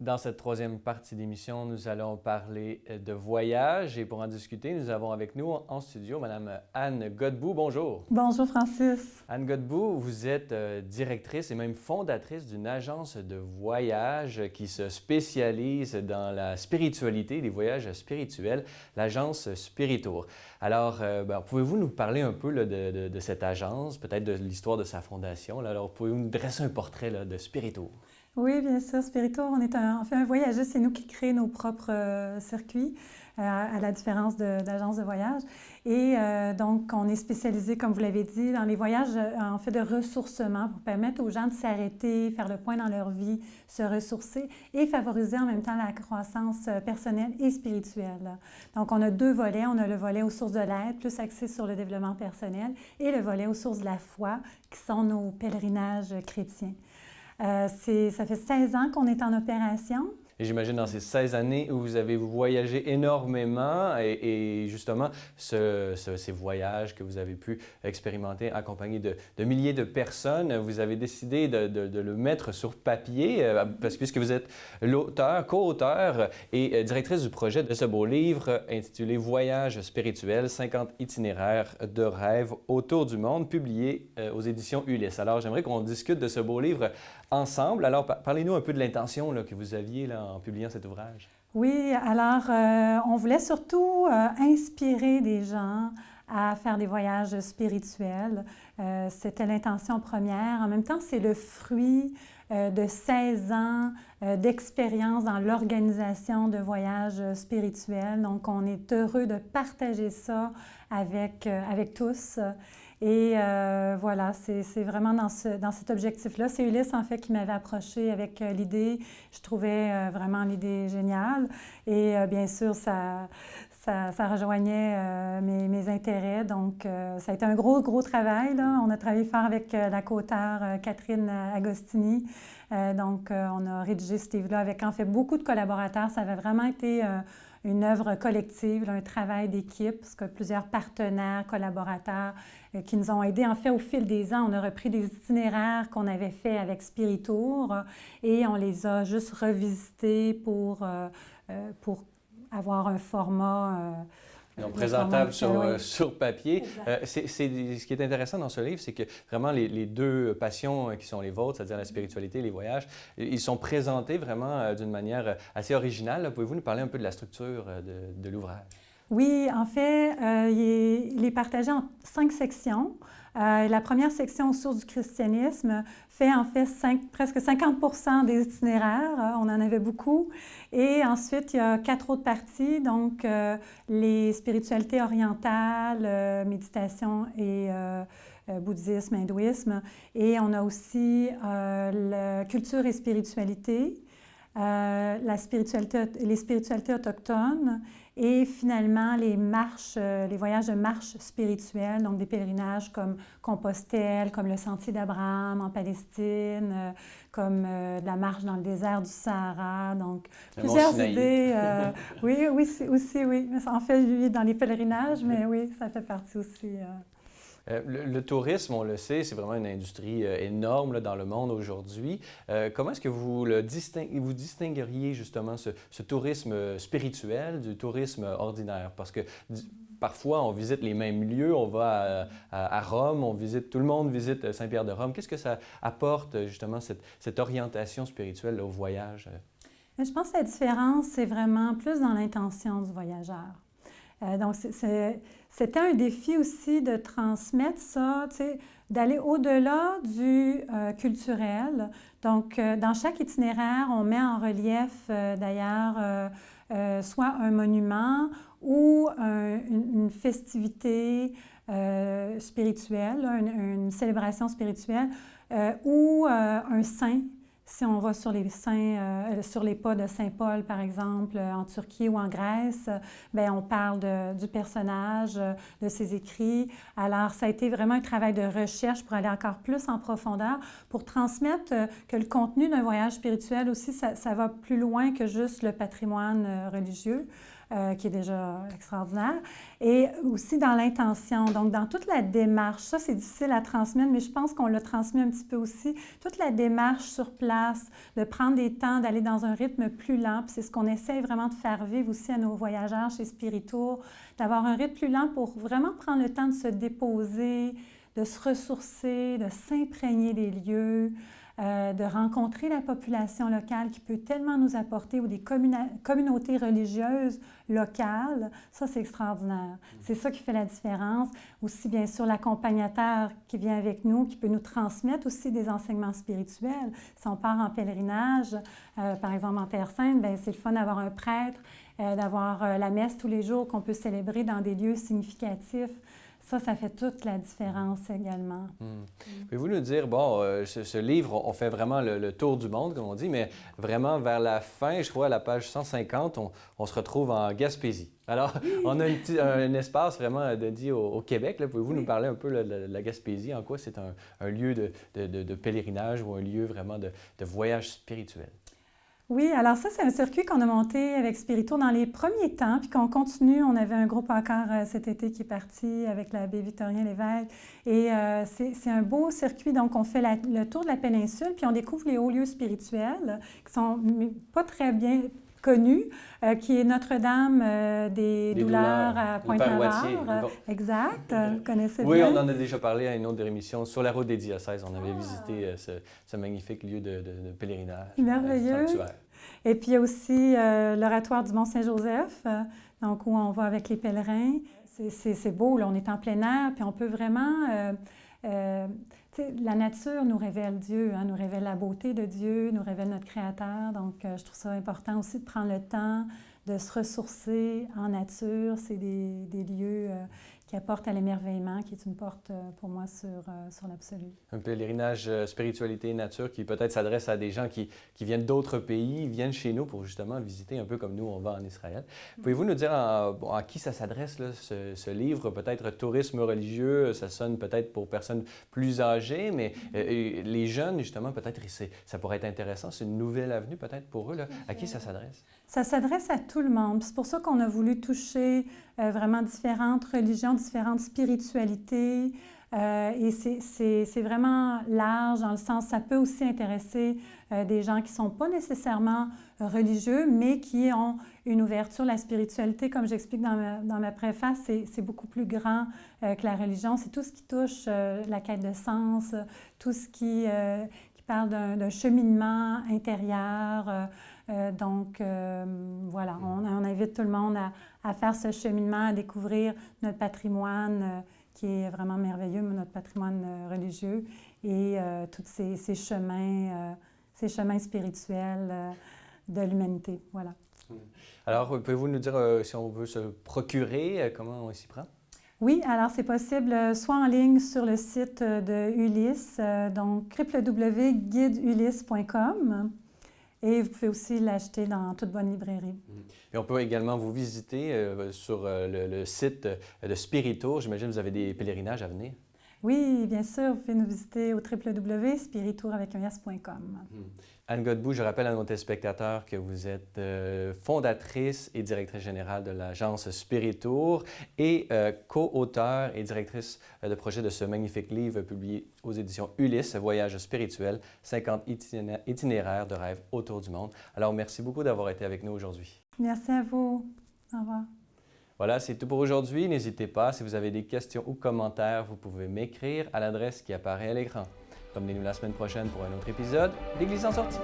Dans cette troisième partie d'émission, nous allons parler de voyage et pour en discuter, nous avons avec nous en studio Mme Anne Godbout. Bonjour. Bonjour Francis. Anne Godbout, vous êtes directrice et même fondatrice d'une agence de voyage qui se spécialise dans la spiritualité, les voyages spirituels, l'agence Spiritour. Alors, pouvez-vous nous parler un peu là, de cette agence, peut-être de l'histoire de sa fondation? Là? Alors, pouvez-vous nous dresser un portrait là, de Spiritour? Oui, bien sûr, Spiritour, on fait un voyagiste, c'est nous qui créons nos propres circuits, à la différence d'agences de voyage. Et donc, on est spécialisé, comme vous l'avez dit, dans les voyages en fait de ressourcement pour permettre aux gens de s'arrêter, faire le point dans leur vie, se ressourcer et favoriser en même temps la croissance personnelle et spirituelle. Donc, on a deux volets. On a le volet aux sources de l'aide, plus axé sur le développement personnel, et le volet aux sources de la foi, qui sont nos pèlerinages chrétiens. Ça fait 16 ans qu'on est en opération. Et j'imagine dans ces 16 années où vous avez voyagé énormément et justement, ces voyages que vous avez pu expérimenter accompagnés de milliers de personnes, vous avez décidé de le mettre sur papier puisque vous êtes l'auteur, co-auteur et directrice du projet de ce beau livre intitulé « Voyages spirituels, 50 itinéraires de rêve autour du monde » publié aux éditions Ulysse. Alors, j'aimerais qu'on discute de ce beau livre ensemble. Alors, parlez-nous un peu de l'intention que vous aviez là, en publiant cet ouvrage. Oui, alors on voulait surtout inspirer des gens à faire des voyages spirituels. C'était l'intention première. En même temps, c'est le fruit de 16 ans d'expérience dans l'organisation de voyages spirituels. Donc, on est heureux de partager ça avec tous. Et voilà, c'est vraiment dans cet objectif-là. C'est Ulysse, en fait, qui m'avait approché avec l'idée. Je trouvais vraiment l'idée géniale. Et bien sûr, ça rejoignait mes intérêts. Donc, ça a été un gros travail, là. On a travaillé fort avec la co-auteure Catherine Agostini. Donc, on a rédigé ce livre-là avec, en fait, beaucoup de collaborateurs. Ça avait vraiment été une œuvre collective, là, un travail d'équipe, parce que plusieurs partenaires, collaborateurs qui nous ont aidés. En fait, au fil des ans, on a repris des itinéraires qu'on avait faits avec Spiritour et on les a juste revisités pour avoir un format donc, présentable sur papier. Ce qui est intéressant dans ce livre, c'est que vraiment les deux passions qui sont les vôtres, c'est-à-dire la spiritualité et les voyages, ils sont présentés vraiment d'une manière assez originale. Pouvez-vous nous parler un peu de la structure de l'ouvrage? Oui, en fait, il est partagé en 5 sections. La première section aux sources du christianisme fait en fait presque 50% des itinéraires. On en avait beaucoup. Et ensuite, il y a 4 autres parties, donc les spiritualités orientales, méditation et bouddhisme, hindouisme. Et on a aussi la culture et spiritualité, les spiritualités autochtones. Et finalement, les voyages de marche spirituelle, donc des pèlerinages comme Compostelle, comme le Sentier d'Abraham en Palestine, comme de la marche dans le désert du Sahara. Donc, plusieurs idées. Oui, aussi, oui. En fait, lui, dans les pèlerinages, mais oui, ça fait partie aussi. Le tourisme, on le sait, c'est vraiment une industrie énorme là, dans le monde aujourd'hui. Comment est-ce que vous distingueriez justement ce tourisme spirituel du tourisme ordinaire? Parce que parfois, on visite les mêmes lieux, on va à Rome, tout le monde visite Saint-Pierre de Rome. Qu'est-ce que ça apporte justement cette orientation spirituelle là, au voyage? Je pense que la différence, c'est vraiment plus dans l'intention du voyageur. Donc, c'était un défi aussi de transmettre ça, tu sais, d'aller au-delà du culturel. Donc, dans chaque itinéraire, on met en relief d'ailleurs soit un monument ou une festivité spirituelle, une célébration spirituelle ou un saint. Si on va sur les sur les pas de Saint-Paul, par exemple, en Turquie ou en Grèce, bien, on parle du personnage, de ses écrits. Alors, ça a été vraiment un travail de recherche pour aller encore plus en profondeur, pour transmettre que le contenu d'un voyage spirituel aussi, ça va plus loin que juste le patrimoine religieux. qui est déjà extraordinaire. Et aussi dans l'intention, donc dans toute la démarche, ça c'est difficile à transmettre, mais je pense qu'on l'a transmis un petit peu aussi, toute la démarche sur place, de prendre des temps, d'aller dans un rythme plus lent, puis c'est ce qu'on essaie vraiment de faire vivre aussi à nos voyageurs chez Spiritour, d'avoir un rythme plus lent pour vraiment prendre le temps de se déposer, de se ressourcer, de s'imprégner des lieux, de rencontrer la population locale qui peut tellement nous apporter, ou des communautés religieuses locales. Ça, c'est extraordinaire. C'est ça qui fait la différence. Aussi, bien sûr, l'accompagnateur qui vient avec nous, qui peut nous transmettre aussi des enseignements spirituels. Si on part en pèlerinage, par exemple en Terre Sainte, bien, c'est le fun d'avoir un prêtre, d'avoir la messe tous les jours qu'on peut célébrer dans des lieux significatifs. Ça fait toute la différence également. Pouvez-vous nous dire, bon, ce livre, on fait vraiment le tour du monde, comme on dit, mais vraiment vers la fin, je crois à la page 150, on se retrouve en Gaspésie. Alors, on a un espace vraiment dédié au Québec. Pouvez-vous nous parler un peu de la Gaspésie? En quoi c'est un lieu de pèlerinage ou un lieu vraiment de voyage spirituel? Oui, alors ça, c'est un circuit qu'on a monté avec Spiritour dans les premiers temps, puis qu'on continue. On avait un groupe encore cet été qui est parti avec l'abbé Victorien Lévesque. Et c'est un beau circuit. Donc, on fait le tour de la péninsule, puis on découvre les hauts lieux spirituels qui sont pas très bien connus, qui est Notre-Dame des douleurs à Pointe-Navarre. Exact, vous connaissez bien. Oui, on en a déjà parlé à une autre émission. Sur la route des diocèses, on avait visité ce magnifique lieu de pèlerinage. Merveilleux. Sanctuaire. Et puis, il y a aussi l'oratoire du Mont-Saint-Joseph, donc où on va avec les pèlerins. C'est beau, là, on est en plein air, puis on peut vraiment... la nature nous révèle Dieu, nous révèle la beauté de Dieu, nous révèle notre Créateur. Donc, je trouve ça important aussi de prendre le temps de se ressourcer en nature. C'est des lieux qui apportent à l'émerveillement, qui est une porte pour moi sur l'absolu. Un pèlerinage spiritualité et nature qui peut-être s'adresse à des gens qui viennent d'autres pays, viennent chez nous pour justement visiter un peu comme nous, on va en Israël. Pouvez-vous nous dire à qui ça s'adresse, là, ce livre? Peut-être tourisme religieux, ça sonne peut-être pour personnes plus âgées, mais les jeunes, justement, peut-être ça pourrait être intéressant. C'est une nouvelle avenue peut-être pour eux. Là. À qui ça s'adresse? Ça s'adresse à tout le monde. C'est pour ça qu'on a voulu toucher vraiment différentes religions, différentes spiritualités. Et c'est vraiment large dans le sens, ça peut aussi intéresser des gens qui ne sont pas nécessairement religieux, mais qui ont une ouverture. La spiritualité, comme j'explique dans ma préface, c'est beaucoup plus grand que la religion. C'est tout ce qui touche la quête de sens, tout ce qui parle d'un cheminement intérieur. Donc, voilà, on invite tout le monde à faire ce cheminement, à découvrir notre patrimoine qui est vraiment merveilleux, notre patrimoine religieux et tous ces chemins spirituels de l'humanité. Voilà. Alors, pouvez-vous nous dire si on veut se procurer, comment on s'y prend? Oui, alors c'est possible soit en ligne sur le site de Ulysse, donc www.guideulysse.com. Et vous pouvez aussi l'acheter dans toute bonne librairie. Et on peut également vous visiter sur le site de Spiritour. J'imagine que vous avez des pèlerinages à venir. Oui, bien sûr. Vous pouvez nous visiter au www.spiritour.com. Anne Godbout, je rappelle à nos téléspectateurs que vous êtes fondatrice et directrice générale de l'agence Spiritour et co-auteure et directrice de projet de ce magnifique livre publié aux éditions Ulysse, Voyage spirituel, 50 itinéraires de rêves autour du monde. Alors, merci beaucoup d'avoir été avec nous aujourd'hui. Merci à vous. Au revoir. Voilà, c'est tout pour aujourd'hui. N'hésitez pas, si vous avez des questions ou commentaires, vous pouvez m'écrire à l'adresse qui apparaît à l'écran. Revenez-nous la semaine prochaine pour un autre épisode d'Église en sortie.